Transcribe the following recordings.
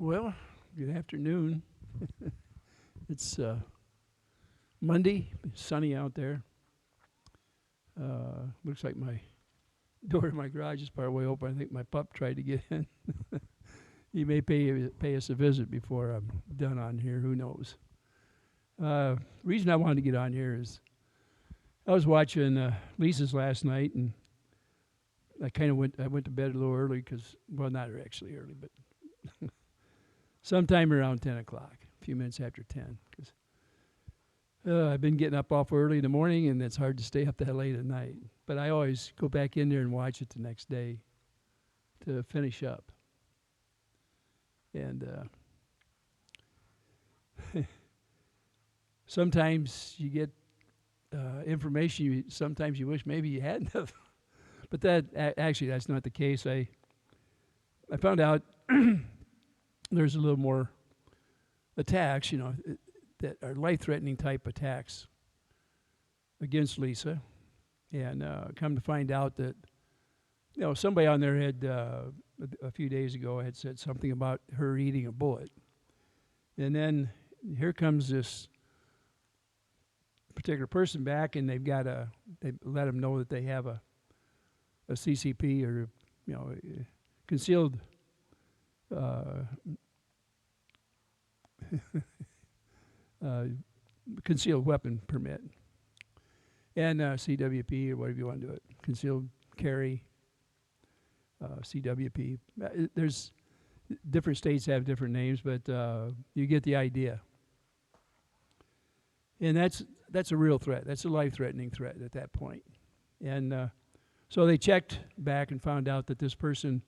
Well, good afternoon. It's Monday, sunny out there. Looks like my door to my garage is part way open. I think my pup tried to get in. He may pay us a visit before I'm done on here. Who knows? Reason I wanted to get on here is I was watching Lisa's last night, and I went to bed a little early because, well, not actually early, but sometime around 10 o'clock, a few minutes after 10, because I've been getting up awful early in the morning, and it's hard to stay up that late at night. But I always go back in there and watch it the next day to finish up. And sometimes you get information sometimes you wish maybe you hadn't have. But actually that's not the case. I found out there's a little more attacks, that are life-threatening type attacks against Lisa. And come to find out that, somebody on there had, a few days ago, had said something about her eating a bullet. And then here comes this particular person back, and they let them know that they have a CCP, or, concealed concealed weapon permit, and CWP, or whatever you want to do it, concealed carry, CWP. There's different states have different names, but you get the idea. And that's a real threat. That's a life-threatening threat at that point. And so they checked back and found out that this person,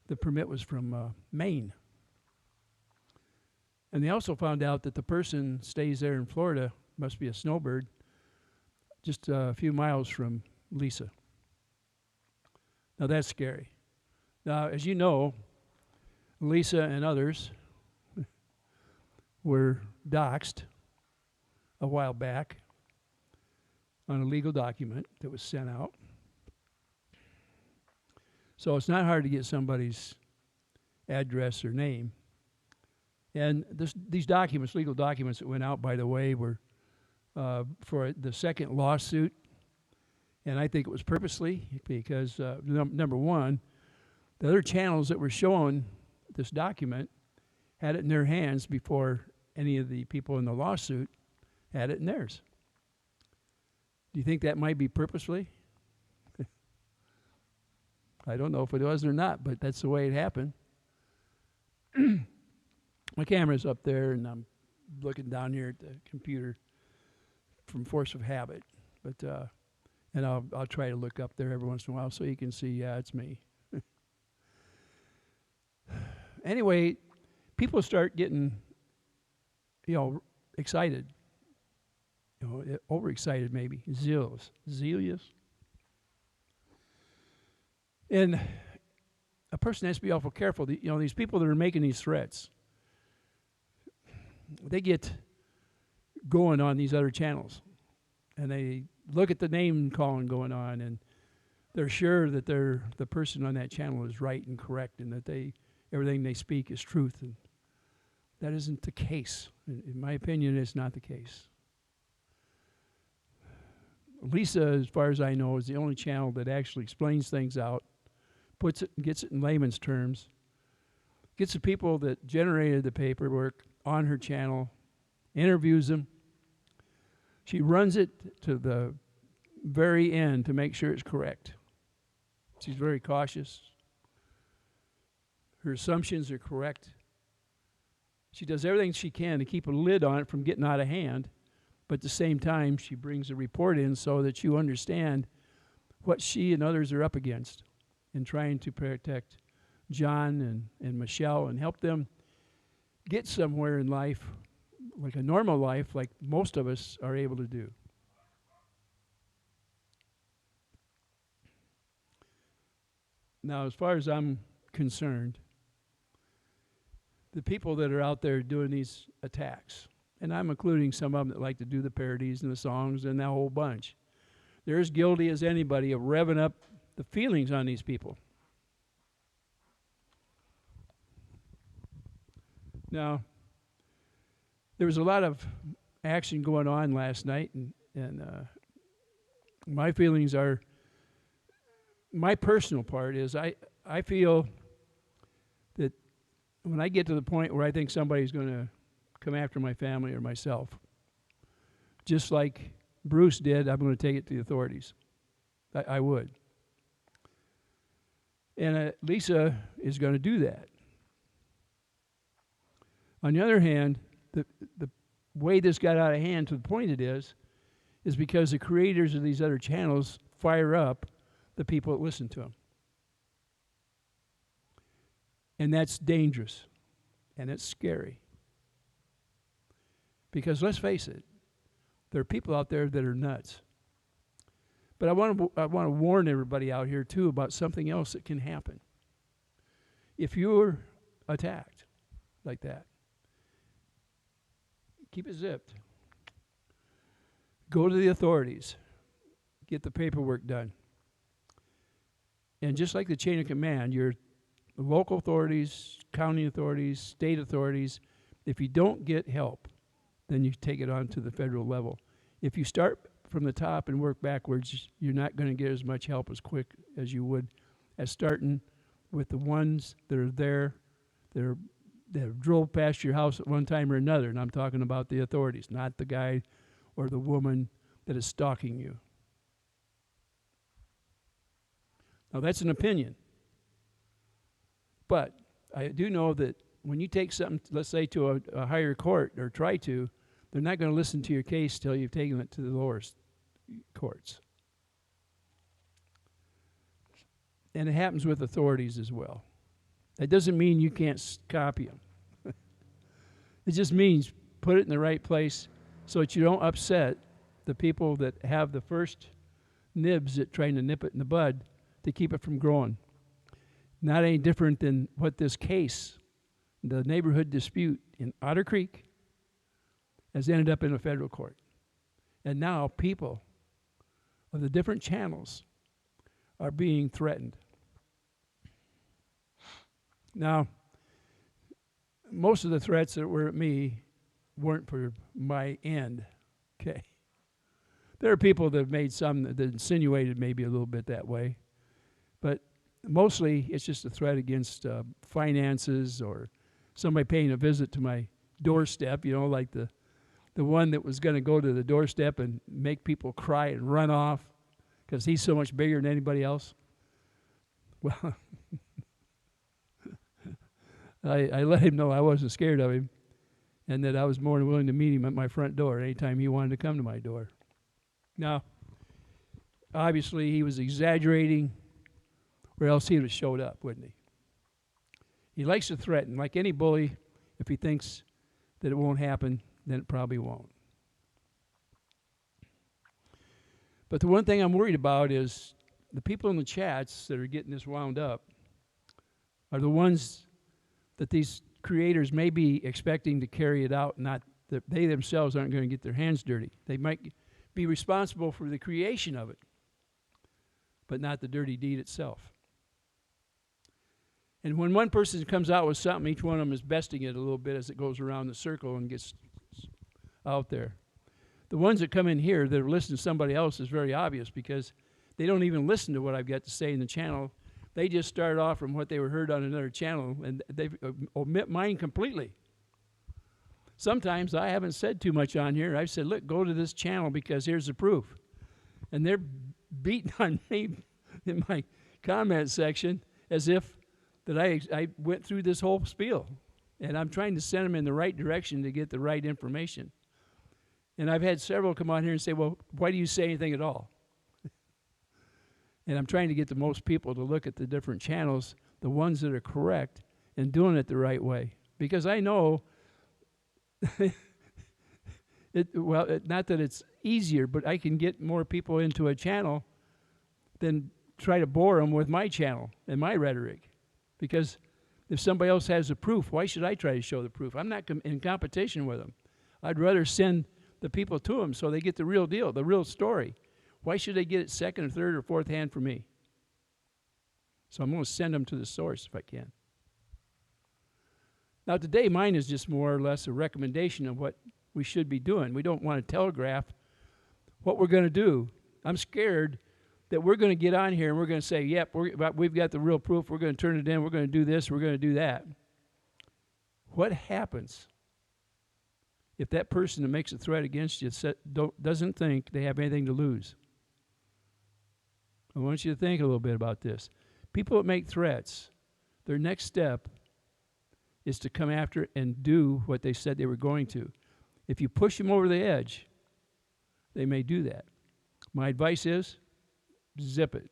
the permit was from Maine. And they also found out that the person stays there in Florida, must be a snowbird, just a few miles from Lisa. Now that's scary. Now, as you know, Lisa and others were doxed a while back on a legal document that was sent out. So it's not hard to get somebody's address or name. And these documents, legal documents that went out, by the way, were for the second lawsuit. And I think it was purposely because, number one, the other channels that were showing this document had it in their hands before any of the people in the lawsuit had it in theirs. Do you think that might be purposely? I don't know if it was or not, but that's the way it happened. My camera's up there, and I'm looking down here at the computer from force of habit. But and I'll try to look up there every once in a while so you can see, yeah, it's me. Anyway, people start getting, excited. Overexcited maybe, zealous. And a person has to be awful careful. These people that are making these threats, they get going on these other channels, and they look at the name calling going on, and they're sure that the person on that channel is right and correct, and that everything they speak is truth. And that isn't the case. In my opinion, it's not the case. Lisa, as far as I know, is the only channel that actually explains things out, gets it in layman's terms, gets the people that generated the paperwork on her channel, interviews them. She runs it to the very end to make sure it's correct. She's very cautious. Her assumptions are correct. She does everything she can to keep a lid on it from getting out of hand, but at the same time, she brings a report in so that you understand what she and others are up against in trying to protect John and Michelle and help them get somewhere in life, like a normal life, like most of us are able to do. Now, as far as I'm concerned, the people that are out there doing these attacks, and I'm including some of them that like to do the parodies and the songs and that whole bunch, they're as guilty as anybody of revving up the feelings on these people. Now, there was a lot of action going on last night, and my feelings are, my personal part is I feel that when I get to the point where I think somebody's going to come after my family or myself, just like Bruce did, I'm going to take it to the authorities. I would. And Lisa is going to do that. On the other hand, the way this got out of hand to the point it is because the creators of these other channels fire up the people that listen to them. And that's dangerous. And it's scary. Because let's face it, there are people out there that are nuts. But I want to warn everybody out here, too, about something else that can happen. If you're attacked like that, keep it zipped. Go to the authorities. Get the paperwork done. And just like the chain of command, your local authorities, county authorities, state authorities, if you don't get help, then you take it on to the federal level. If you start from the top and work backwards, you're not going to get as much help as quick as you would as starting with the ones that are there, that have drove past your house at one time or another. And I'm talking about the authorities, not the guy or the woman that is stalking you. Now, that's an opinion. But I do know that when you take something, let's say, to a higher court, or try to, they're not going to listen to your case till you've taken it to the lower courts. And it happens with authorities as well. That doesn't mean you can't copy them. It just means put it in the right place so that you don't upset the people that have the first nibs at trying to nip it in the bud to keep it from growing. Not any different than what this case, the neighborhood dispute in OTTER CREEK, has ended up in a federal court. And now people of the different channels are being threatened. Now, most of the threats that were at me weren't for my end, okay? There are people that have made some that insinuated maybe a little bit that way. But mostly it's just a threat against finances, or somebody paying a visit to my doorstep, you know, like the one that was going to go to the doorstep and make people cry and run off because he's so much bigger than anybody else. Well, I let him know I wasn't scared of him, and that I was more than willing to meet him at my front door anytime he wanted to come to my door. Now, obviously he was exaggerating, or else he would have showed up, wouldn't he? He likes to threaten. Like any bully, if he thinks that it won't happen, then it probably won't. But the one thing I'm worried about is the people in the chats that are getting this wound up are the ones that these creators may be expecting to carry it out, not that they themselves aren't going to get their hands dirty. They might be responsible for the creation of it, but not the dirty deed itself. And when one person comes out with something, each one of them is besting it a little bit as it goes around the circle and gets out there. The ones that come in here that are listening to somebody else is very obvious, because they don't even listen to what I've got to say in the channel. They just start off from what they were heard on another channel, and they omit mine completely. Sometimes I haven't said too much on here. I've said, look, go to this channel because here's the proof. And they're beating on me in my comment section as if that I went through this whole spiel. And I'm trying to send them in the right direction to get the right information. And I've had several come on here and say, well, why do you say anything at all? And I'm trying to get the most people to look at the different channels, the ones that are correct, and doing it the right way. Because I know, not that it's easier, but I can get more people into a channel than try to bore them with my channel and my rhetoric. Because if somebody else has the proof, why should I try to show the proof? I'm not in competition with them. I'd rather send the people to them so they get the real deal, the real story. Why should they get it second or third or fourth hand from me? So I'm going to send them to the source if I can. Now today, mine is just more or less a recommendation of what we should be doing. We don't want to telegraph what we're going to do. I'm scared that we're going to get on here and we're going to say, yep, we've got the real proof, we're going to turn it in, we're going to do this, we're going to do that. What happens if that person that makes a threat against you doesn't think they have anything to lose? I want you to think a little bit about this. People that make threats, their next step is to come after and do what they said they were going to. If you push them over the edge, they may do that. My advice is, zip it.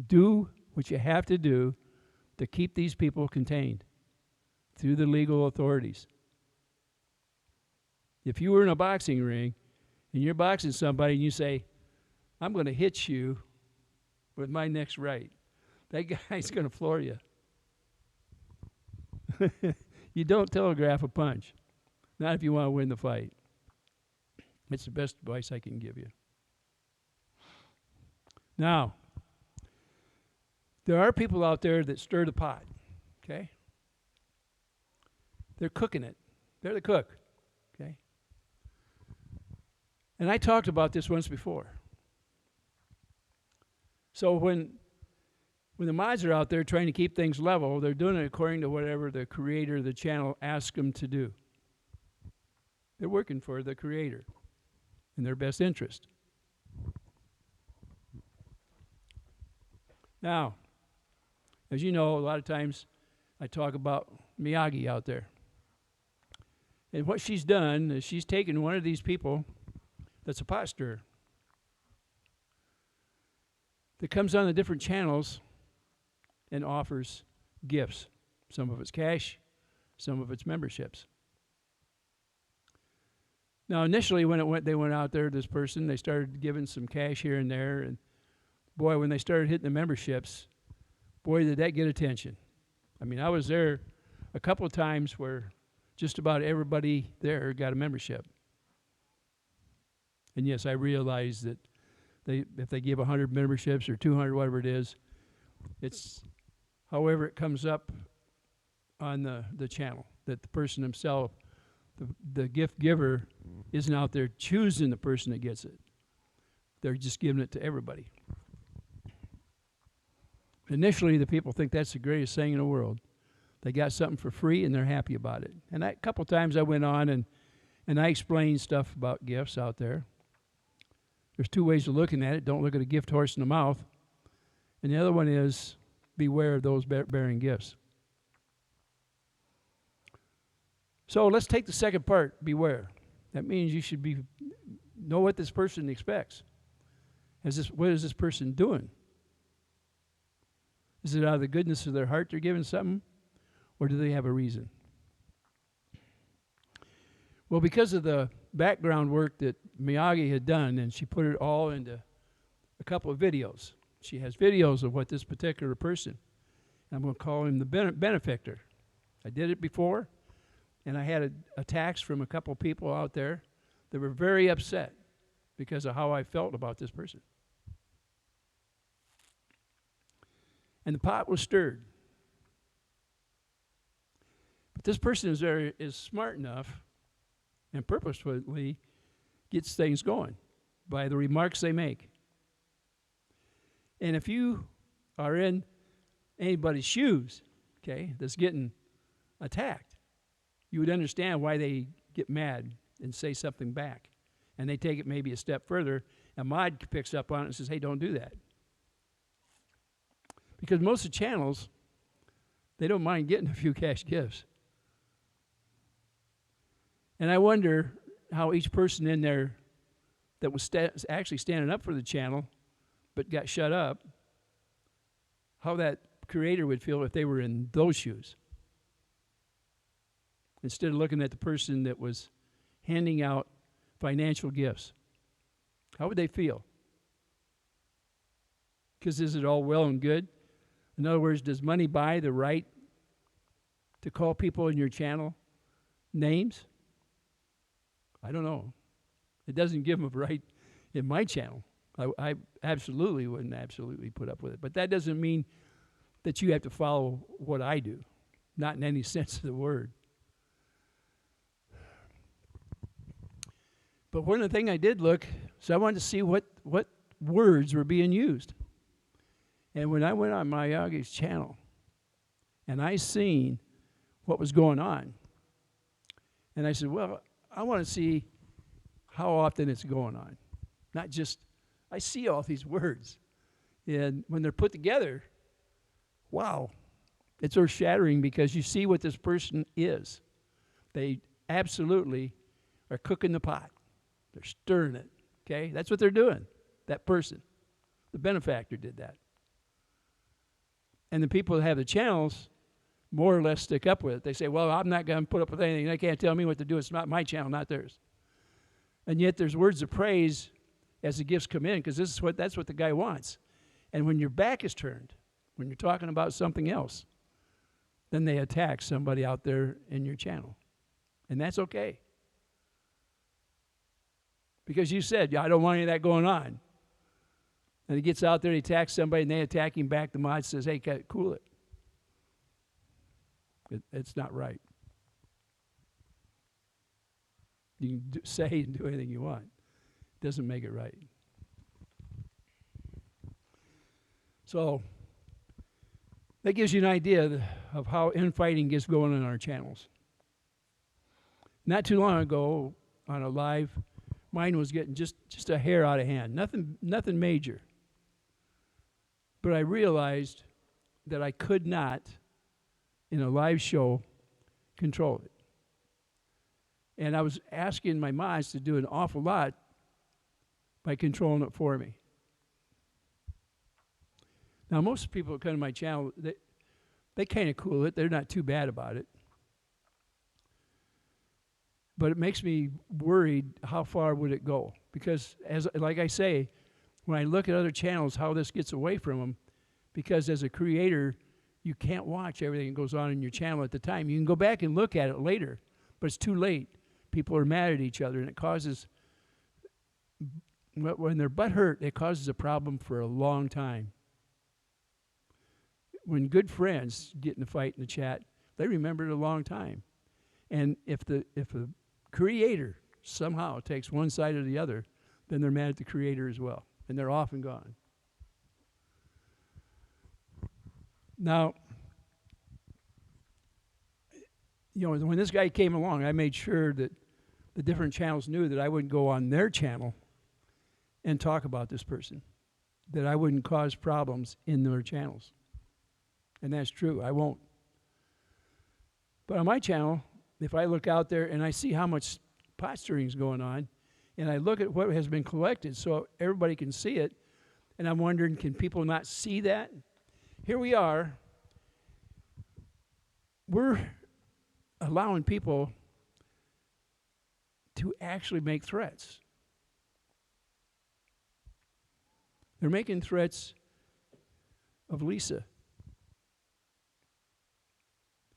Do what you have to do to keep these people contained through the legal authorities. If you were in a boxing ring and you're boxing somebody and you say, I'm going to hit you with my next right, that guy's going to floor you. You don't telegraph a punch. Not if you want to win the fight. It's the best advice I can give you. Now, there are people out there that stir the pot, okay? They're cooking it. They're the cook, okay? And I talked about this once before. So when the mods are out there trying to keep things level, they're doing it according to whatever the creator of the channel asks them to do. They're working for the creator in their best interest. Now, as you know, a lot of times I talk about Miyagi out there. And what she's done is she's taken one of these people that's a pot stirrer that comes on the different channels and offers gifts. Some of it's cash, some of it's memberships. Now, initially when they went out there, this person, they started giving some cash here and there, and boy, when they started hitting the memberships, boy, did that get attention. I mean, I was there a couple of times where just about everybody there got a membership. And yes, I realize that if they give 100 memberships or 200, whatever it is, it's however it comes up on the channel, that the person himself, the gift giver, isn't out there choosing the person that gets it. They're just giving it to everybody. Initially, the people think that's the greatest thing in the world. They got something for free and they're happy about it. And a couple times I went on and I explained stuff about gifts out there. There's two ways of looking at it. Don't look at a gift horse in the mouth. And the other one is beware of those bearing gifts. So let's take the second part, beware. That means you should know what this person expects. What is this person doing? Is it out of the goodness of their heart they're giving something? Or do they have a reason? Well, because of the background work that Miyagi had done, and she put it all into a couple of videos. She has videos of what this particular person, I'm going to call him the benefactor. I did it before, and I had attacks from a couple of people out there that were very upset because of how I felt about this person. And the pot was stirred. But this person is smart enough and purposefully gets things going by the remarks they make. And if you are in anybody's shoes, okay, that's getting attacked, you would understand why they get mad and say something back. And they take it maybe a step further, and Mod picks up on it and says, hey, don't do that. Because most of the channels, they don't mind getting a few cash gifts. And I wonder how each person in there that was actually standing up for the channel but got shut up, how that creator would feel if they were in those shoes. Instead of looking at the person that was handing out financial gifts. How would they feel? Because is it all well and good? In other words, does money buy the right to call people in your channel names? I don't know. It doesn't give them a right in my channel. I absolutely wouldn't absolutely put up with it. But that doesn't mean that you have to follow what I do, not in any sense of the word. But one of the things I did look, so I wanted to see what words were being used. And when I went on Miyagi's channel, and I seen what was going on, and I said, well, I want to see how often it's going on. Not just, I see all these words. And when they're put together, wow, it's earth-shattering because you see what this person is. They absolutely are cooking the pot. They're stirring it, okay? That's what they're doing, that person. The benefactor did that. And the people that have the channels more or less stick up with it. They say, well, I'm not going to put up with anything. They can't tell me what to do. It's not my channel, not theirs. And yet there's words of praise as the gifts come in because that's what the guy wants. And when your back is turned, when you're talking about something else, then they attack somebody out there in your channel. And that's okay. Because you said, I don't want any of that going on. And he gets out there, he attacks somebody, and they attack him back. The mod says, hey, cool it. It's not right. You can say and do anything you want. It doesn't make it right. So that gives you an idea of how infighting gets going in our channels. Not too long ago, on a live, mine was getting just a hair out of hand. Nothing major. But I realized that I could not, in a live show, control it. And I was asking my mods to do an awful lot by controlling it for me. Now, most people that come to my channel, they kind of cool it. They're not too bad about it. But it makes me worried how far would it go. Because, like I say, when I look at other channels, how this gets away from them, because as a creator, you can't watch everything that goes on in your channel at the time. You can go back and look at it later, but it's too late. People are mad at each other, and it causes, when they're butthurt, it causes a problem for a long time. When good friends get in a fight in the chat, they remember it a long time. And if a creator somehow takes one side or the other, then they're mad at the creator as well, and they're off and gone. Now, when this guy came along, I made sure that the different channels knew that I wouldn't go on their channel and talk about this person, that I wouldn't cause problems in their channels. And that's true, I won't. But on my channel, if I look out there and I see how much pot stirring is going on, and I look at what has been collected so everybody can see it, and I'm wondering, can people not see that? Here we are. We're allowing people to actually make threats. They're making threats of Lisa.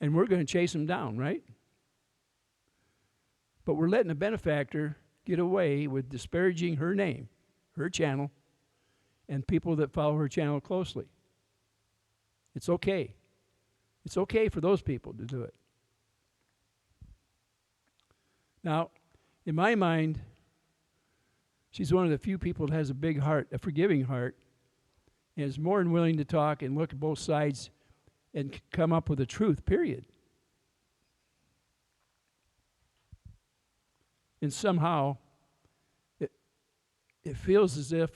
And we're going to chase them down, right? But we're letting a benefactor get away with disparaging her name, her channel, and people that follow her channel closely. It's okay. It's okay for those people to do it. Now, in my mind, she's one of the few people that has a big heart, a forgiving heart, and is more than willing to talk and look at both sides and come up with the truth, period. And somehow, it feels as if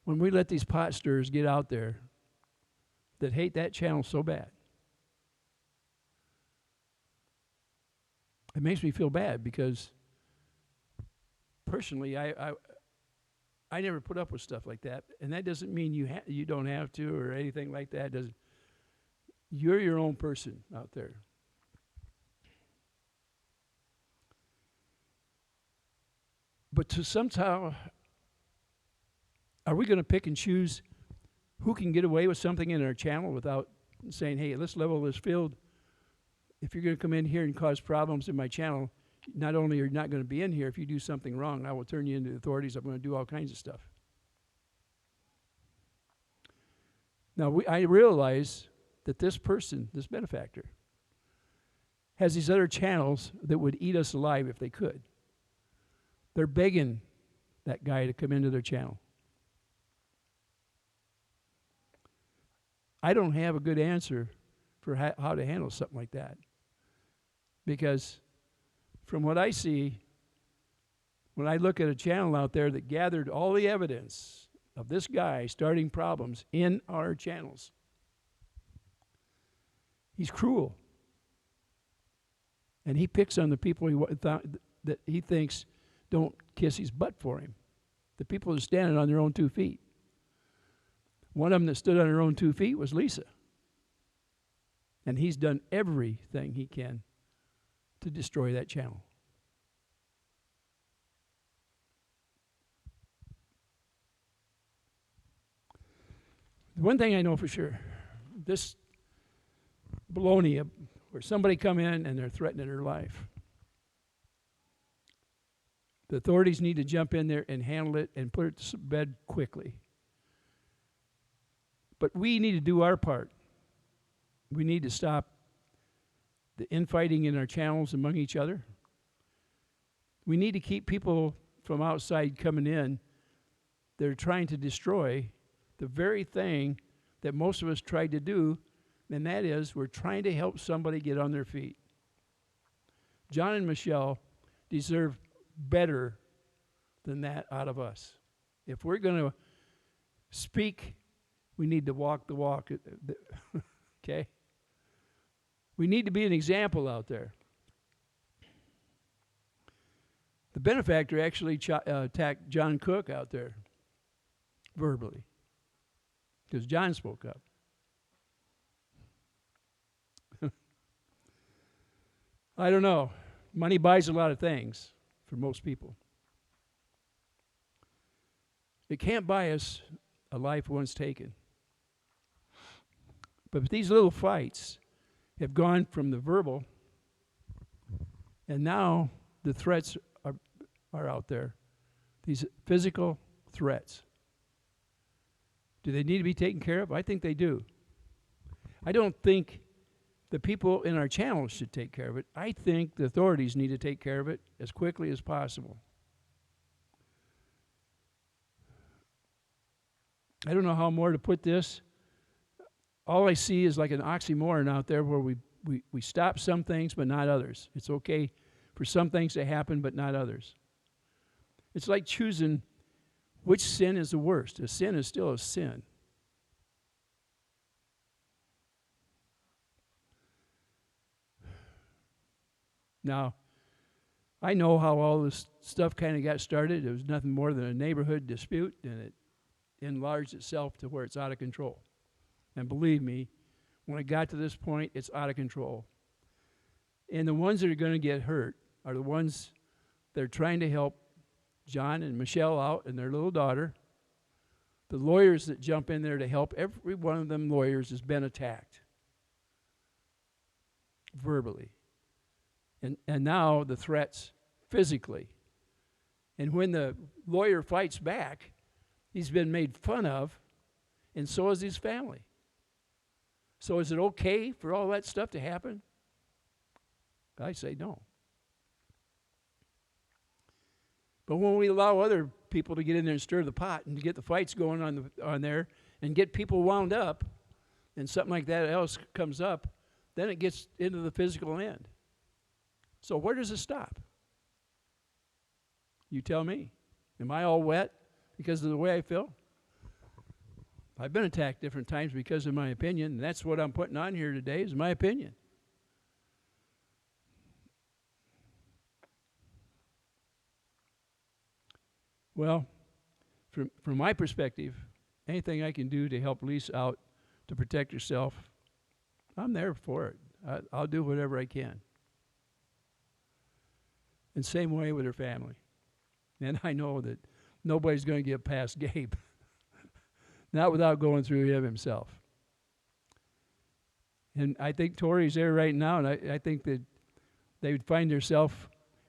when we let these pot stirrers get out there that hate that channel so bad, it makes me feel bad because personally, I never put up with stuff like that, and that doesn't mean you don't have to or anything like that. You're your own person out there. But to somehow, are we going to pick and choose who can get away with something in our channel without saying, hey, let's level this field. If you're going to come in here and cause problems in my channel, not only are you not going to be in here, if you do something wrong, I will turn you into the authorities. I'm going to do all kinds of stuff. Now, I realize that this person, this benefactor, has these other channels that would eat us alive if they could. They're begging that guy to come into their channel. I don't have a good answer for how to handle something like that. Because from what I see, when I look at a channel out there that gathered all the evidence of this guy starting problems in our channels, he's cruel. And he picks on the people that he thinks don't kiss his butt for him. The people that are standing on their own 2 feet. One of them that stood on her own 2 feet was Lisa. And he's done everything he can to destroy that channel. One thing I know for sure, this baloney where somebody come in and they're threatening her life, the authorities need to jump in there and handle it and put it to bed quickly. But we need to do our part. We need to stop the infighting in our channels among each other. We need to keep people from outside coming in that are trying to destroy the very thing that most of us tried to do, and that is we're trying to help somebody get on their feet. John and Michelle deserve better than that out of us. If we're going to speak, we need to walk the walk. Okay? We need to be an example out there. The benefactor actually attacked John Cook out there verbally because John spoke up. I don't know. Money buys a lot of things for most people. It can't buy us a life once taken. But these little fights have gone from the verbal, and now the threats are out there. These physical threats. Do they need to be taken care of? I think they do. I don't think the people in our channels should take care of it. I think the authorities need to take care of it as quickly as possible. I don't know how more to put this. All I see is like an oxymoron out there where we stop some things but not others. It's okay for some things to happen but not others. It's like choosing which sin is the worst. A sin is still a sin. Now, I know how all this stuff kind of got started. It was nothing more than a neighborhood dispute, and it enlarged itself to where it's out of control. And believe me, when it got to this point, it's out of control. And the ones that are going to get hurt are the ones that are trying to help John and Michelle out and their little daughter. The lawyers that jump in there to help, every one of them lawyers has been attacked verbally. And now the threats physically. And when the lawyer fights back, he's been made fun of, and so is his family. So is it okay for all that stuff to happen? I say no. But when we allow other people to get in there and stir the pot and to get the fights going on there and get people wound up and something like that else comes up, then it gets into the physical end. So where does it stop? You tell me. Am I all wet because of the way I feel? I've been attacked different times because of my opinion, and that's what I'm putting on here today is my opinion. Well, from my perspective, anything I can do to help Lisa out to protect herself, I'm there for it. I'll do whatever I can. And same way with her family. And I know that nobody's going to get past Gabe. Not without going through him himself. And I think Tori's there right now, and I think that they would find themselves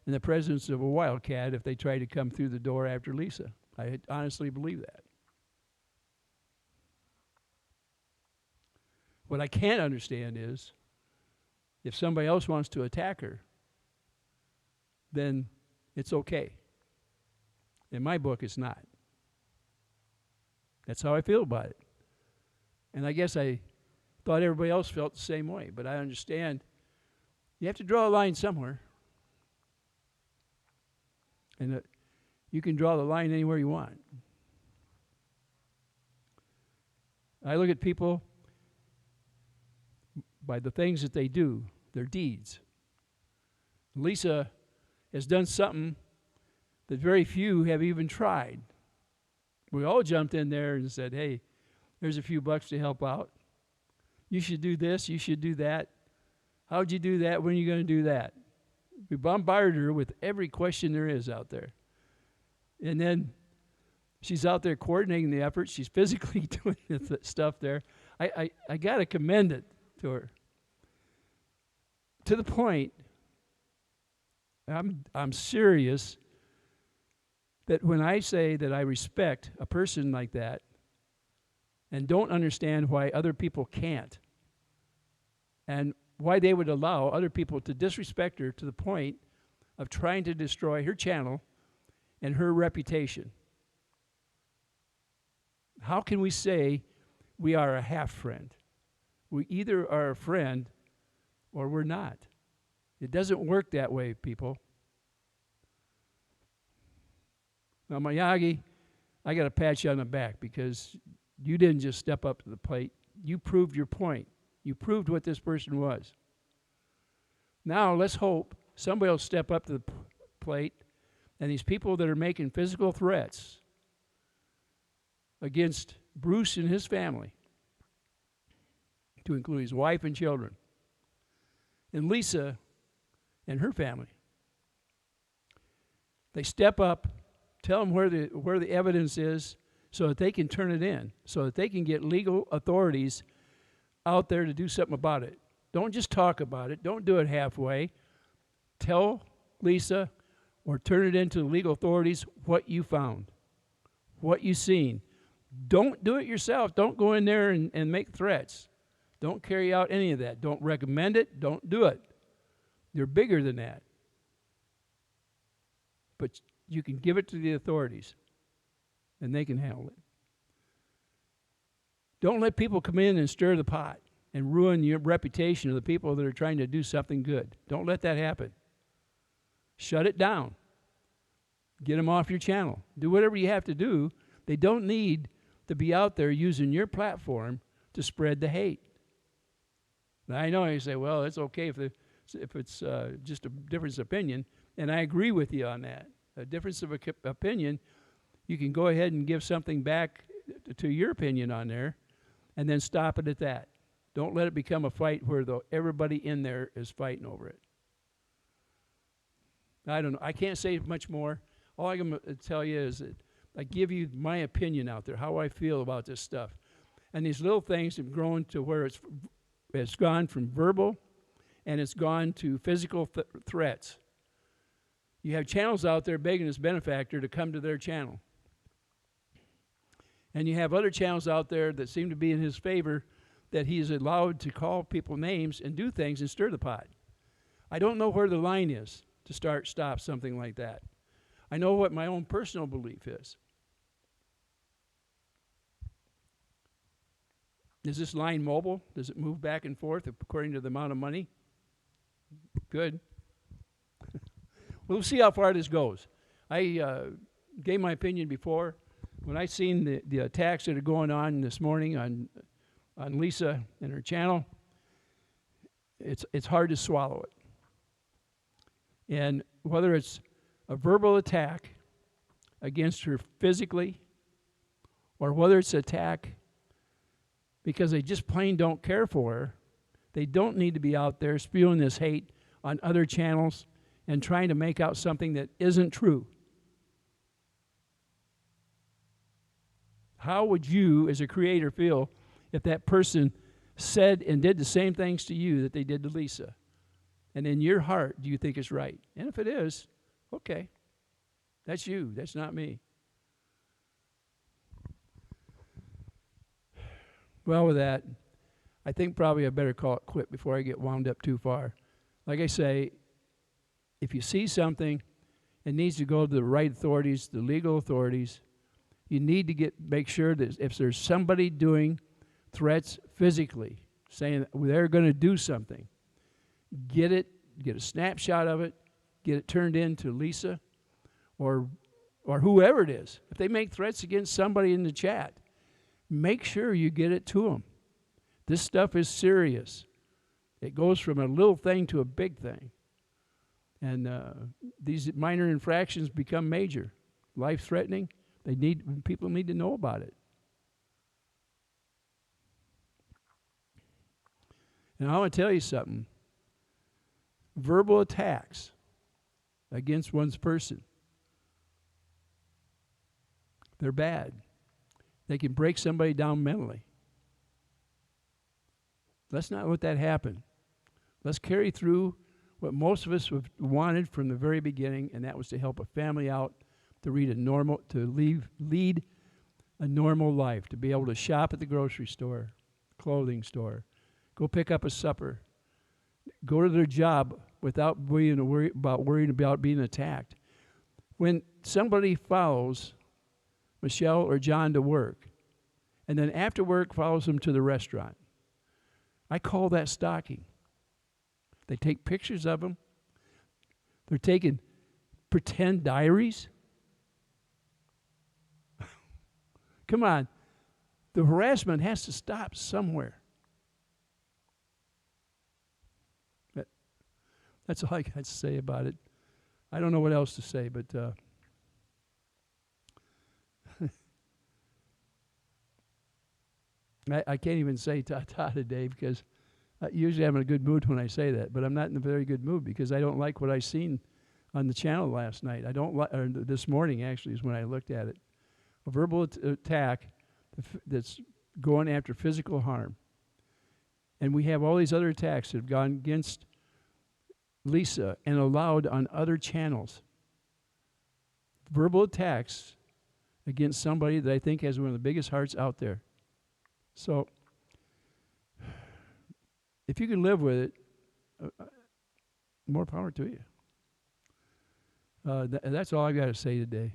in the presence of a wildcat if they tried to come through the door after Lisa. I honestly believe that. What I can't understand is if somebody else wants to attack her, then it's okay. In my book, it's not. That's how I feel about it. And I guess I thought everybody else felt the same way, but I understand you have to draw a line somewhere. And you can draw the line anywhere you want. I look at people by the things that they do, their deeds. Lisa has done something that very few have even tried. We all jumped in there and said, hey, there's a few bucks to help out. You should do this, you should do that. How'd you do that? When are you going to do that? We bombarded her with every question there is out there. And then she's out there coordinating the effort. She's physically doing the stuff there. I got to commend it to her. To the point, I'm serious that when I say that I respect a person like that and don't understand why other people can't and why they would allow other people to disrespect her to the point of trying to destroy her channel and her reputation. How can we say we are a half friend? We either are a friend or we're not. It doesn't work that way, people. Now, Miyagi, I got to pat you on the back because you didn't just step up to the plate. You proved your point. You proved what this person was. Now, let's hope somebody will step up to the plate, and these people that are making physical threats against Bruce and his family, to include his wife and children, and Lisa and her family, they step up, tell them where the evidence is so that they can turn it in, so that they can get legal authorities out there to do something about it. Don't just talk about it. Don't do it halfway. Tell Lisa or turn it into the legal authorities what you found, what you seen. Don't do it yourself. Don't go in there and make threats. Don't carry out any of that. Don't recommend it. Don't do it. You're bigger than that. But you can give it to the authorities, and they can handle it. Don't let people come in and stir the pot and ruin your reputation of the people that are trying to do something good. Don't let that happen. Shut it down. Get them off your channel. Do whatever you have to do. They don't need to be out there using your platform to spread the hate. Now, I know you say, well, it's okay if it's just a difference of opinion, and I agree with you on that. A difference of opinion, you can go ahead and give something back to your opinion on there, and then stop it at that. Don't let it become a fight where everybody in there is fighting over it. I don't know. I can't say much more. All I can tell you is that I give you my opinion out there, how I feel about this stuff. And these little things have grown to where it's gone from verbal and it's gone to physical threats. You have channels out there begging this benefactor to come to their channel. And you have other channels out there that seem to be in his favor that he is allowed to call people names and do things and stir the pot. I don't know where the line is to stop something like that. I know what my own personal belief is. Is this line mobile? Does it move back and forth according to the amount of money? Good. We'll see how far this goes. I gave my opinion before. When I seen the attacks that are going on this morning on Lisa and her channel, it's hard to swallow it. And whether it's a verbal attack against her physically, or whether it's an attack because they just plain don't care for her, they don't need to be out there spewing this hate on other channels and trying to make out something that isn't true. How would you, as a creator, feel if that person said and did the same things to you that they did to Lisa? And in your heart, do you think it's right? And if it is, okay. That's you. That's not me. Well, with that, I think probably I better call it quit before I get wound up too far. Like I say, if you see something, it needs to go to the right authorities, the legal authorities. You need to make sure that if there's somebody doing threats physically, saying they're going to do something, get a snapshot of it, get it turned in to Lisa or whoever it is. If they make threats against somebody in the chat, make sure you get it to them. This stuff is serious. It goes from a little thing to a big thing. And these minor infractions become major, life-threatening. People need to know about it. And I want to tell you something. Verbal attacks against one's person, they're bad. They can break somebody down mentally. Let's not let that happen. Let's carry through what most of us have wanted from the very beginning, and that was to help a family out, to lead a normal life, to be able to shop at the grocery store, clothing store, go pick up a supper, go to their job without worrying about being attacked. When somebody follows Michelle or John to work, and then after work follows them to the restaurant, I call that stalking. They take pictures of them. They're taking pretend diaries. Come on. The harassment has to stop somewhere. That's all I got to say about it. I don't know what else to say, but I can't even say ta-ta today because usually I'm in a good mood when I say that, but I'm not in a very good mood because I don't like what I seen on the channel last night. I don't like, or this morning actually is when I looked at it. A verbal attack that's going after physical harm. And we have all these other attacks that have gone against Lisa and allowed on other channels. Verbal attacks against somebody that I think has one of the biggest hearts out there. So, if you can live with it, more power to you. That's all I've got to say today.